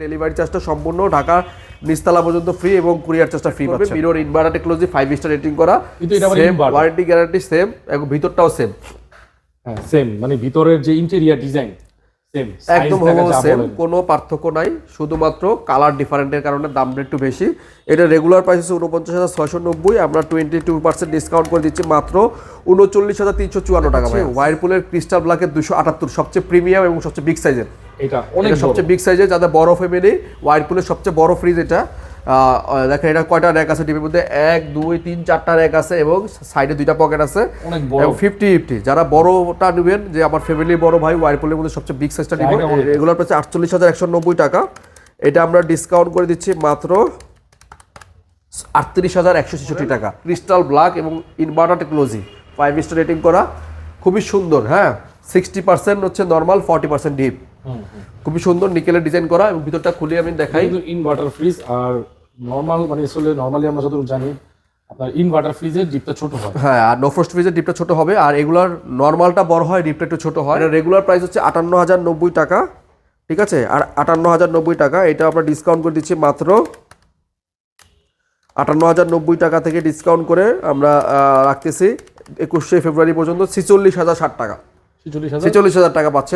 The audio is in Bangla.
ডেলিভারি চার্জটা সম্পূর্ণ ঢাকা নিচতলা পর্যন্ত ফ্রি এবং কুরিয়ার চার্জটা ফ্রি পাবেন। Mirror inverter technology 5 star rating করা, কিন্তু এটা আবার same inverter। Warranty guarantee same এবং ভিতরটাও সেম, হ্যাঁ সেম, মানে ভিতরের যে ইন্টেরিয়র ডিজাইন সেম, একদম সেম, কোনো পার্থক্য নাই, শুধুমাত্র কালার ডিফারেন্টের কারণে দামটা একটু বেশি। এটা রেগুলার প্রাইস হচ্ছে 49,690, আমরা 22% ডিসকাউন্ট করে দিচ্ছি মাত্র 39,354 টাকা। ভাই ওয়ারপুলের ক্রিস্টাল ব্ল্যাকের 278 সবচেয়ে প্রিমিয়াম এবং সবচেয়ে বিগ সাইজের, এটা অনেক সবচেয়ে বিগ সাইজের, যাদের বড় ফ্যামিলি। ওয়ারপুলের সবচেয়ে বড় ফ্রিজ এটা। দেখেন এটা কয়টা র্যাক আছে টিভির মধ্যে, 1 2 3 4টা র্যাক আছে এবং সাইডে 2টা পকেট আছে, অনেক বড়। এবং 50-50 যারা বড়টা নেবেন, যে আমার ফ্যামিলি বড় ভাই, ওয়ারপুলের মধ্যে সবচেয়ে বিগ সাইজটা নেবেন। রেগুলার প্রাইস 48,190 টাকা, এটা আমরা ডিসকাউন্ট করে দিচ্ছি মাত্র 38,166 টাকা। ক্রিস্টাল ব্ল্যাক এবং ইনভার্টার টেকনোলজি 5 স্টার রেটিং করা, খুবই সুন্দর। হ্যাঁ 60% হচ্ছে নর্মাল, 40% ডিপ, খুবই সুন্দর নিকেলের ডিজাইন করা, এবং ভিতরটা খুলে আমি দেখাই। ইনভার্টার ফ্রিজ আর নরমাল, মানে আসলে নরমালি আমরা যতটুকু জানি আপনার ইনভার্টার ফ্রিজের ডিপটা ছোট হয়। হ্যাঁ, আর নো ফ্রস্ট ফ্রিজের ডিপটা ছোট হবে, আর এগুলার নর্মালটা বড় হয়, ডিপটা একটু ছোট হয়। এটা রেগুলার প্রাইস হচ্ছে 58,090 টাকা, ঠিক আছে? আর 58,090 টাকা, এটা আমরা ডিসকাউন্ট করে দিচ্ছি মাত্র 58,090 টাকা থেকে ডিসকাউন্ট করে আমরা রাখতেছি 21শে ফেব্রুয়ারি পর্যন্ত 46,060 টাকা। 46,000 46,000 টাকা পাচ্ছেন।